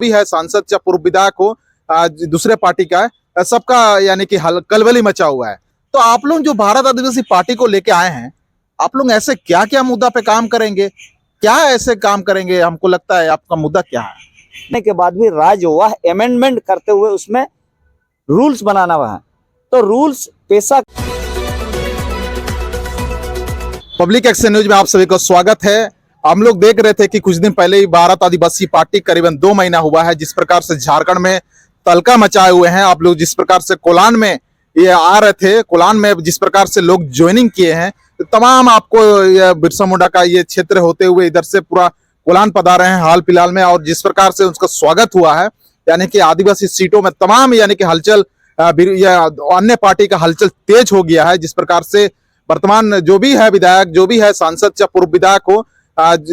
भी है सांसद या पूर्व विधायक हो, दूसरे पार्टी का है, सबका यानी कि कलबली मचा हुआ है। तो आप लोग जो भारत आदिवासी पार्टी को लेके आए हैं, आप लोग ऐसे क्या क्या मुद्दा पे काम करेंगे, क्या ऐसे काम करेंगे? हमको लगता है आपका मुद्दा क्या है? के बाद भी राजवाह अमेंडमेंट करते हुए उसमें रूल्स बनाना हुआ है। तो रूल्स पेशा। पब्लिक एक्शन न्यूज में आप सभी को स्वागत है। हम लोग देख रहे थे कि कुछ दिन पहले ही भारत आदिवासी पार्टी करीबन 2 महीना हुआ है, जिस प्रकार से झारखंड में तलका मचाए हुए हैं। आप लोग जिस प्रकार से कोलान में ये आ रहे थे, कोलान में जिस प्रकार से लोग ज्वाइनिंग किए हैं, तो तमाम आपको बिरसा मुंडा का ये क्षेत्र होते हुए इधर से पूरा कोलान पधारे हैं हाल फिलहाल में, और जिस प्रकार से उसका स्वागत हुआ है, यानी कि आदिवासी सीटों में तमाम यानी कि हलचल या अन्य पार्टी का हलचल तेज हो गया है। जिस प्रकार से वर्तमान जो भी है विधायक, जो भी है सांसद या पूर्व विधायक हो,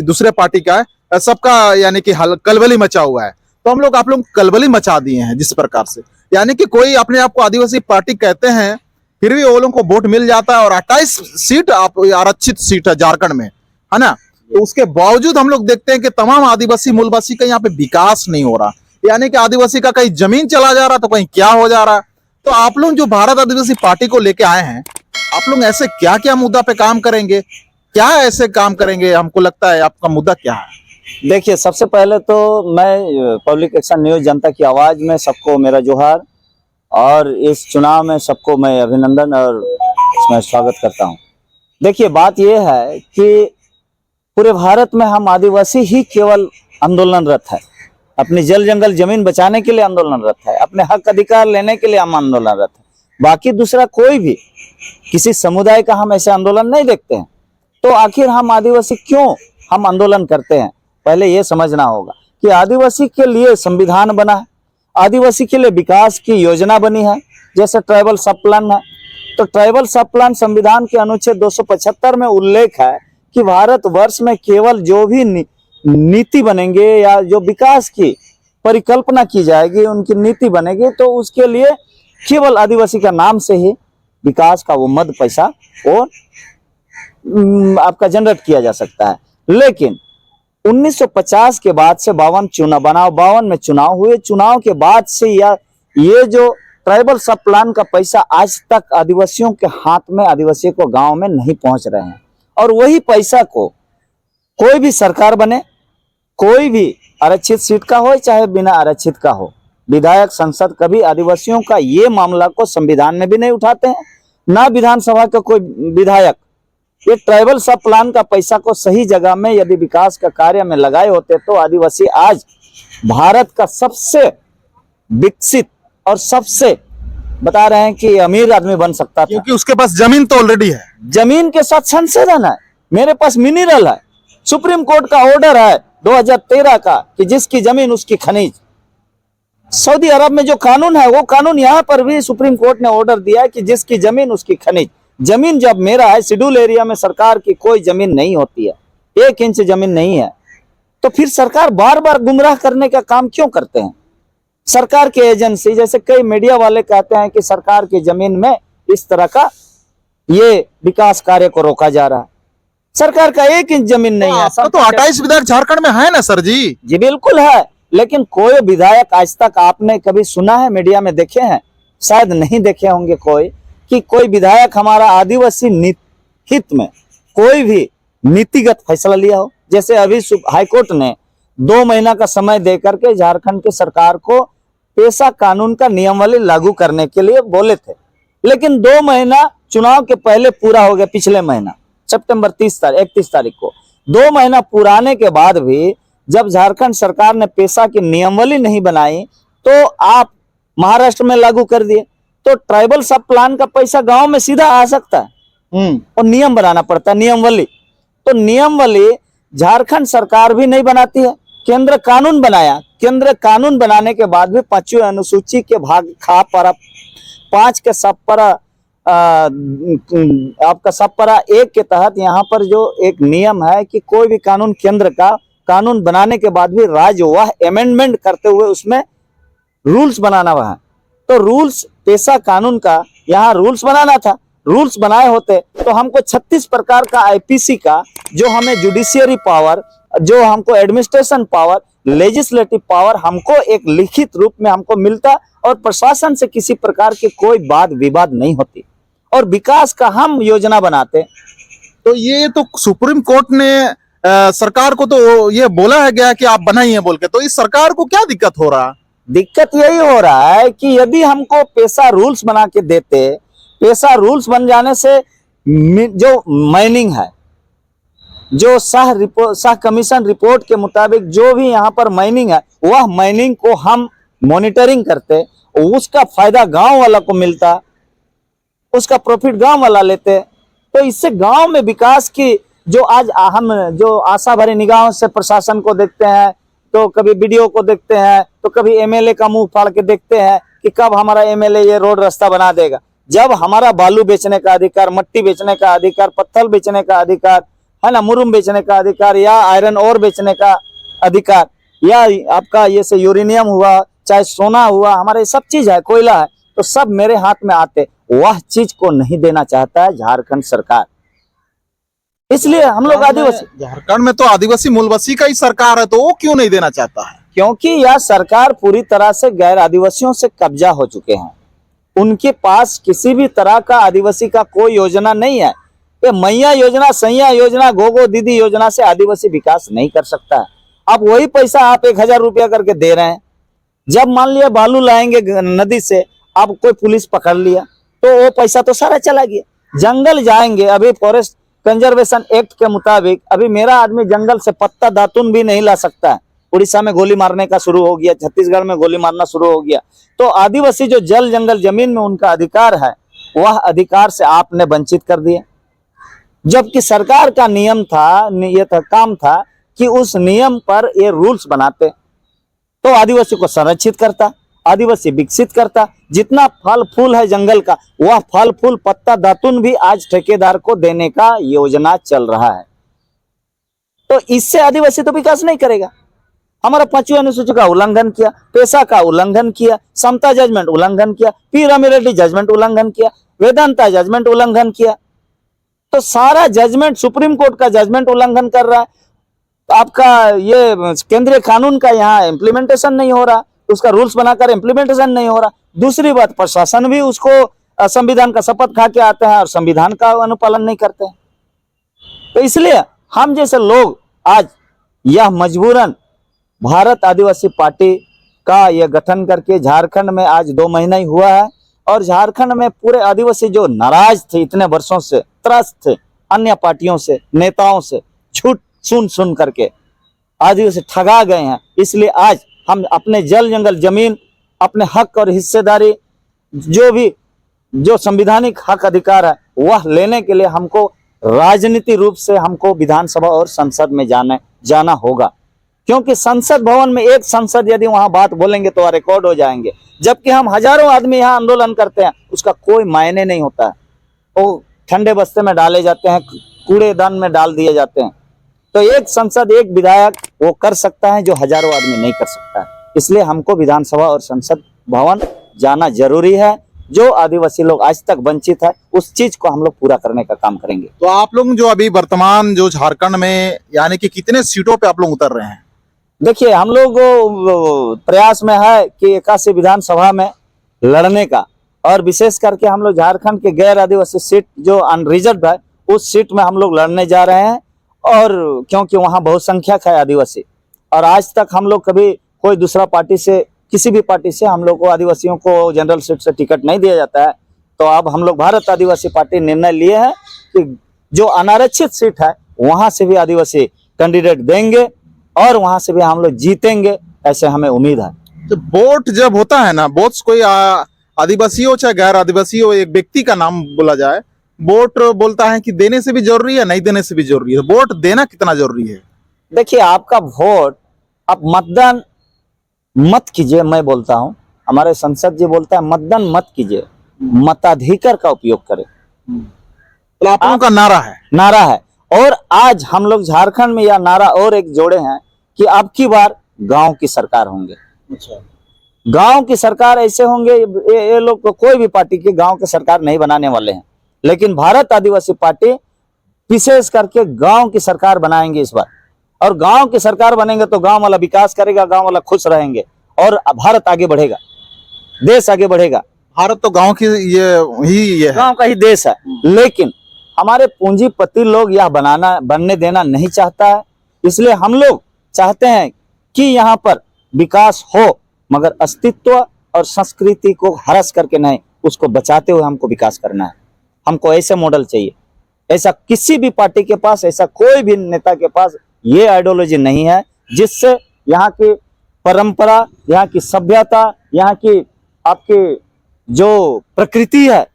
दूसरे पार्टी का है, सबका यानी कि कलबली मचा हुआ है। तो हम लोग आप लोग कलबली मचा दिए हैं जिस प्रकार से, यानी कि कोई अपने आप को आदिवासी पार्टी कहते हैं, फिर भी वो लोगों को वोट मिल जाता है और 28 सीट आप आरक्षित सीट है झारखंड में, है ना। तो उसके बावजूद हम लोग देखते हैं कि तमाम आदिवासी मूलवासी का यहाँ पे विकास नहीं हो रहा, यानी कि आदिवासी का कहीं जमीन चला जा रहा तो कहीं क्या हो जा रहा। तो आप लोग जो भारत आदिवासी पार्टी को लेके आए हैं, आप लोग ऐसे क्या क्या मुद्दा पे काम करेंगे, क्या ऐसे काम करेंगे? हमको लगता है आपका मुद्दा क्या है? देखिए, सबसे पहले तो मैं पब्लिक एक्शन न्यूज जनता की आवाज में सबको मेरा जोहार, और इस चुनाव में सबको मैं अभिनंदन और इसमें स्वागत करता हूं। देखिए, बात यह है कि पूरे भारत में हम आदिवासी ही केवल आंदोलनरत है। अपनी जल जंगल जमीन बचाने के लिए आंदोलनरत है, अपने हक अधिकार लेने के लिए हम आंदोलनरत है। बाकी दूसरा कोई भी किसी समुदाय का हम ऐसे आंदोलन नहीं देखते हैं। तो आखिर हम आदिवासी क्यों हम आंदोलन करते हैं, पहले ये समझना होगा कि आदिवासी के लिए संविधान बना है, आदिवासी के लिए विकास की योजना बनी है, जैसे ट्राइबल सब प्लान है। तो ट्राइबल सब प्लान संविधान के अनुच्छेद 275 में उल्लेख है कि भारत वर्ष में केवल जो भी नीति बनेंगे या जो विकास की परिकल्पना की जाएगी, उनकी नीति बनेगी, तो उसके लिए केवल आदिवासी का नाम से ही विकास का वो मद पैसा और आपका जनरेट किया जा सकता है। लेकिन 1950 के बाद से 52 में चुनाव हुए। चुनाव के बाद से ये जो ट्राइबल सब प्लान का पैसा आज तक आदिवासियों के हाथ में, आदिवासियों को गांव में नहीं पहुंच रहे हैं। और वही पैसा को कोई भी सरकार बने, कोई भी आरक्षित सीट का हो चाहे बिना आरक्षित का हो, विधायक संसद कभी आदिवासियों का ये मामला को संविधान में भी नहीं उठाते हैं, ना विधानसभा का कोई विधायक। ये ट्राइबल सब प्लान का पैसा को सही जगह में यदि विकास का कार्य में लगाए होते तो आदिवासी आज भारत का सबसे विकसित और सबसे बता रहे हैं कि अमीर आदमी बन सकता था, क्योंकि उसके पास जमीन तो ऑलरेडी है। जमीन के साथ संशोधन है, मेरे पास मिनरल है, सुप्रीम कोर्ट का ऑर्डर है 2013 का कि जिसकी जमीन उसकी खनिज। सऊदी अरब में जो कानून है वो कानून यहाँ पर भी सुप्रीम कोर्ट ने ऑर्डर दिया है कि जिसकी जमीन उसकी खनिज। जमीन जब मेरा है, शेड्यूल एरिया में सरकार की कोई जमीन नहीं होती है, 1 इंच जमीन नहीं है, तो फिर सरकार बार बार गुमराह करने का काम क्यों करते हैं? सरकार के एजेंसी, जैसे कई मीडिया वाले कहते हैं कि सरकार की जमीन में इस तरह का ये विकास कार्य को रोका जा रहा है। सरकार का 1 इंच जमीन नहीं है। तो 28 विधायक झारखंड में है ना सर जी? जी बिल्कुल है, लेकिन कोई विधायक आज तक आपने कभी सुना है, मीडिया में देखे हैं? शायद नहीं देखे होंगे कोई, कि कोई विधायक हमारा आदिवासी हित में कोई भी नीतिगत फैसला लिया हो। जैसे अभी हाईकोर्ट ने 2 महीना का समय देकर के झारखंड की सरकार को पेशा कानून का नियमावली लागू करने के लिए बोले थे, लेकिन 2 महीना चुनाव के पहले पूरा हो गया। पिछले महीना सितंबर 31 तारीख को 2 महीना पुराने के बाद भी जब झारखंड सरकार ने पेशा की नियमावली नहीं बनाई तो आप महाराष्ट्र में लागू कर दिए। तो ट्राइबल सब प्लान का पैसा गांव में सीधा आ सकता है, और नियम बनाना पड़ता है, नियमावली। तो नियमावली झारखंड सरकार भी नहीं बनाती है, केंद्र कानून बनाया। केंद्र कानून बनाने के बाद भी 5वीं अनुसूची के भाग खा पारा 5 के सब पारा आपका सब पारा 1 के तहत यहाँ पर जो एक नियम है कि कोई भी कानून केंद्र का कानून बनाने के बाद भी राजवाह अमेंडमेंट करते हुए उसमें रूल्स बनाना हुआ है। तो रूल्स पेशा कानून का यहाँ रूल्स बनाना था। रूल्स बनाए होते तो हमको 36 प्रकार का आईपीसी का, जो हमें जुडिशियरी पावर, जो हमको एडमिनिस्ट्रेशन पावर, लेजिस्लेटिव पावर हमको एक लिखित रूप में हमको मिलता और प्रशासन से किसी प्रकार की कोई वाद विवाद नहीं होती और विकास का हम योजना बनाते। तो ये तो सुप्रीम कोर्ट ने सरकार को तो ये बोला है गया कि आप बनाइए बोल के, तो इस सरकार को क्या दिक्कत हो रहा? दिक्कत यही हो रहा है कि यदि हमको पेशा रूल्स बना के देते, पेशा रूल्स बन जाने से जो माइनिंग है, जो शाह कमीशन रिपोर्ट के मुताबिक जो भी यहाँ पर माइनिंग है, वह माइनिंग को हम मॉनिटरिंग करते, उसका फायदा गांव वाला को मिलता, उसका प्रॉफिट गांव वाला लेते। तो इससे गांव में विकास की जो आज हम जो आशा भरी निगाहों से प्रशासन को देखते हैं, तो कभी बीडीओ को देखते हैं, तो कभी एमएलए का मुंह फाड़ के देखते हैं कि कब हमारा एमएलए ये रोड रास्ता बना देगा। जब हमारा बालू बेचने का अधिकार, मट्टी बेचने का अधिकार, पत्थर बेचने का अधिकार है ना, मुरुम बेचने का अधिकार या आयरन और बेचने का अधिकार या आपका ये से यूरेनियम हुआ, चाहे सोना हुआ, हमारे सब चीज है, कोयला है, तो सब मेरे हाथ में आते, वह चीज को नहीं देना चाहता है झारखंड सरकार। इसलिए हम लोग आदिवासी, झारखंड में तो आदिवासी मूलवासी का ही सरकार है, तो वो क्यों नहीं देना चाहता है? क्योंकि यह सरकार पूरी तरह से गैर आदिवासियों से कब्जा हो चुके हैं। उनके पास किसी भी तरह का आदिवासी का कोई योजना नहीं है। ये मैया योजना, सैया योजना, गोगो दीदी योजना से आदिवासी विकास नहीं कर सकता है। अब वही पैसा आप 1000 रुपया करके दे रहे हैं। जब मान लिया बालू लाएंगे नदी से, अब कोई पुलिस पकड़ लिया तो वो पैसा तो सारा चला गया। जंगल जाएंगे, अभी फॉरेस्ट कंजर्वेशन एक्ट के मुताबिक अभी मेरा आदमी जंगल से पत्ता दातुन भी नहीं ला सकता है। उड़ीसा में गोली मारने का शुरू हो गया, छत्तीसगढ़ में गोली मारना शुरू हो गया। तो आदिवासी जो जल जंगल जमीन में उनका अधिकार है, वह अधिकार से आपने वंचित कर दिए। जबकि सरकार का नियम था, ये था काम था कि उस नियम पर ये रूल्स बनाते तो आदिवासी को संरक्षित करता, आदिवासी विकसित करता। जितना फल फूल है जंगल का, वह फल फूल पत्ता दातुन भी आज ठेकेदार को देने का योजना चल रहा है। तो इससे आदिवासी तो विकास नहीं करेगा। हमारा 5वीं अनुसूची का उल्लंघन किया, पेशा का उल्लंघन किया, समता जजमेंट उल्लंघन किया, पी रामिरेड्डी जजमेंट उल्लंघन किया, वेदांता जजमेंट उल्लंघन किया। तो सारा जजमेंट, सुप्रीम कोर्ट का जजमेंट उल्लंघन कर रहा है। तो आपका ये केंद्रीय कानून का यहाँ इम्प्लीमेंटेशन नहीं हो रहा, उसका रूल्स बनाकर इम्प्लीमेंटेशन नहीं हो रहा। दूसरी बात, प्रशासन भी उसको संविधान का शपथ खा के आते हैं और संविधान का अनुपालन नहीं करते हैं। तो इसलिए हम जैसे लोग आज यह मजबूरन भारत आदिवासी पार्टी का यह गठन करके झारखंड में आज 2 महीना ही हुआ है और झारखंड में पूरे आदिवासी जो नाराज थे, इतने वर्षों से त्रस्त थे अन्य पार्टियों से, नेताओं से, झूठ सुन करके आदिवासी ठगा गए हैं। इसलिए आज हम अपने जल जंगल जमीन, अपने हक और हिस्सेदारी, जो संविधानिक हक अधिकार है, वह लेने के लिए हमको राजनीति रूप से हमको विधानसभा और संसद में जाना होगा। क्योंकि संसद भवन में एक सांसद यदि वहां बात बोलेंगे तो रिकॉर्ड हो जाएंगे, जबकि हम हजारों आदमी यहाँ आंदोलन करते हैं, उसका कोई मायने नहीं होता है। वो ठंडे बस्ते में डाले जाते हैं, कूड़ेदान में डाल दिए जाते हैं। तो एक संसद, एक विधायक वो कर सकता है जो हजारों आदमी नहीं कर सकता है। इसलिए हमको विधानसभा और संसद भवन जाना जरूरी है। जो आदिवासी लोग आज तक वंचित है, उस चीज को हम लोग पूरा करने का काम करेंगे। तो आप लोग जो अभी वर्तमान जो झारखंड में यानी कि कितने सीटों पे आप लोग उतर रहे हैं? देखिए, हम लोग प्रयास में है कि 81 विधानसभा में लड़ने का, और विशेष करके हम लोग झारखंड के गैर आदिवासी सीट जो अनरिजर्व है, उस सीट में हम लोग लड़ने जा रहे हैं। और क्योंकि वहाँ बहुसंख्यक है आदिवासी, और आज तक हम लोग कभी कोई दूसरा पार्टी से, किसी भी पार्टी से हम लोग को आदिवासियों को जनरल सीट से टिकट नहीं दिया जाता है। तो अब हम लोग भारत आदिवासी पार्टी निर्णय लिए हैं कि जो अनारक्षित सीट है वहां से भी आदिवासी कैंडिडेट देंगे और वहां से भी हम लोग जीतेंगे, ऐसे हमें उम्मीद है। तो वोट जब होता है ना, वोट कोई आदिवासी हो चाहे गैर आदिवासी हो, एक व्यक्ति का नाम बोला जाए, वोट बोलता है कि देने से भी जरूरी है, नहीं देने से भी जरूरी है। वोट देना कितना जरूरी है? देखिए, आपका वोट, आप मतदान मत कीजिए। मैं बोलता हूं, हमारे संसद जी बोलता है मतदान मत कीजिए, मताधिकार का उपयोग करें। तो आप लोगों का नारा है। और आज हम लोग झारखंड में यह नारा और एक जोड़े हैं कि अब की बार गांव की सरकार होंगे। अच्छा, गांव की सरकार ऐसे होंगे, ये लोग तो कोई भी पार्टी के गांव की सरकार नहीं बनाने वाले हैं, लेकिन भारत आदिवासी पार्टी विशेष करके गांव की सरकार बनाएंगे इस बार। और गांव की सरकार बनेंगे तो गांव वाला विकास करेगा, गांव वाला खुश रहेंगे और भारत आगे बढ़ेगा, देश आगे बढ़ेगा। भारत तो गांव की ये है। गांव का ही देश है, लेकिन हमारे पूंजीपति लोग यह बनने देना नहीं चाहता है। इसलिए हम लोग चाहते हैं कि यहाँ पर विकास हो, मगर अस्तित्व और संस्कृति को हरस करके नहीं, उसको बचाते हुए हमको विकास करना है। हमको ऐसे मॉडल चाहिए। ऐसा किसी भी पार्टी के पास, ऐसा कोई भी नेता के पास ये आइडियोलॉजी नहीं है जिससे यहाँ की परंपरा, यहाँ की सभ्यता, यहाँ की आपकी जो प्रकृति है,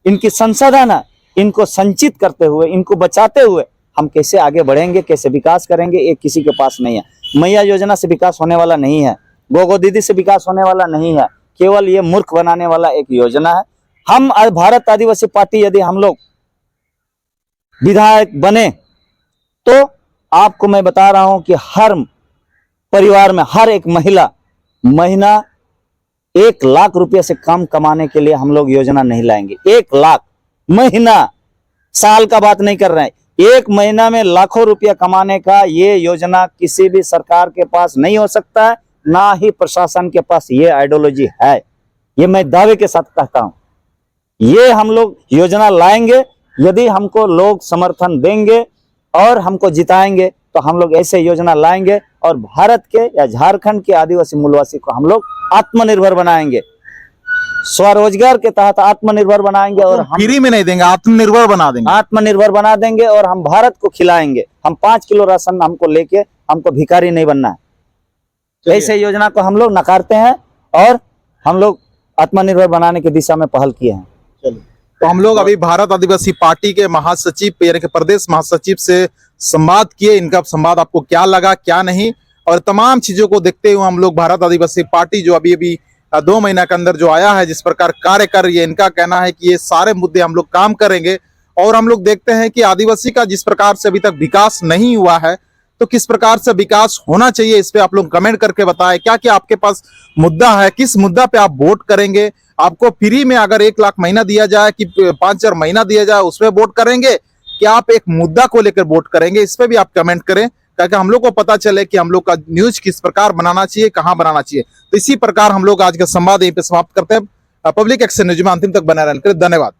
इनकी संसाधन है, इनको संचित करते हुए, इनको बचाते हुए हम कैसे आगे बढ़ेंगे, कैसे विकास करेंगे, ये किसी के पास नहीं है। मैया योजना से विकास होने वाला नहीं है, गोगो दीदी से विकास होने वाला नहीं है, केवल ये मूर्ख बनाने वाला एक योजना है। हम भारत आदिवासी पार्टी यदि हम लोग विधायक बने तो आपको मैं बता रहा हूं कि हर परिवार में हर एक महिला महीना 1 लाख रुपए से कम कमाने के लिए हम लोग योजना नहीं लाएंगे। 1 लाख महीना, साल का बात नहीं कर रहे हैं, 1 महीना में लाखों रुपया कमाने का ये योजना किसी भी सरकार के पास नहीं हो सकता है, ना ही प्रशासन के पास ये आइडियोलॉजी है। ये मैं दावे के साथ कहता हूं, ये हम लोग योजना लाएंगे। यदि हमको लोग समर्थन देंगे और हमको जिताएंगे तो हम लोग ऐसे योजना लाएंगे और भारत के या झारखंड के आदिवासी मूलवासी को हम लोग आत्मनिर्भर बनाएंगे, स्वरोजगार के तहत आत्मनिर्भर बनाएंगे और हम फ्री में नहीं देंगे, आत्मनिर्भर बना देंगे। आत्मनिर्भर बना देंगे और हम भारत को खिलाएंगे। हम 5 किलो राशन हमको लेके, हमको भिखारी नहीं बनना है। ऐसे योजना को हम लोग नकारते हैं और हम लोग आत्मनिर्भर बनाने की दिशा में पहल किए हैं। तो हम लोग अभी भारत आदिवासी पार्टी के महासचिव यानी कि प्रदेश महासचिव से संवाद किए। इनका संवाद आपको क्या लगा, क्या नहीं, और तमाम चीजों को देखते हुए हम लोग भारत आदिवासी पार्टी जो अभी 2 महीना के अंदर जो आया है, जिस प्रकार कार्य कर रही है, इनका कहना है कि ये सारे मुद्दे हम लोग काम करेंगे। और हम लोग देखते हैं कि आदिवासी का जिस प्रकार से अभी तक विकास नहीं हुआ है, तो किस प्रकार से विकास होना चाहिए, इस पे आप लोग कमेंट करके बताएं। क्या क्या आपके पास मुद्दा है, किस मुद्दा पे आप वोट करेंगे। आपको फ्री में अगर 1 लाख महीना दिया जाए कि 5,000 महीना दिया जाए, उसमें वोट करेंगे कि आप एक मुद्दा को लेकर वोट करेंगे, इस पे भी आप कमेंट करें, ताकि हम लोग को पता चले कि हम लोग का न्यूज किस प्रकार बनाना चाहिए, कहां बनाना चाहिए। तो इसी प्रकार हम लोग आज का संवाद यहीं पे समाप्त करते हैं। पब्लिक एक्शन न्यूज में अंतिम तक बने रहने के लिए धन्यवाद।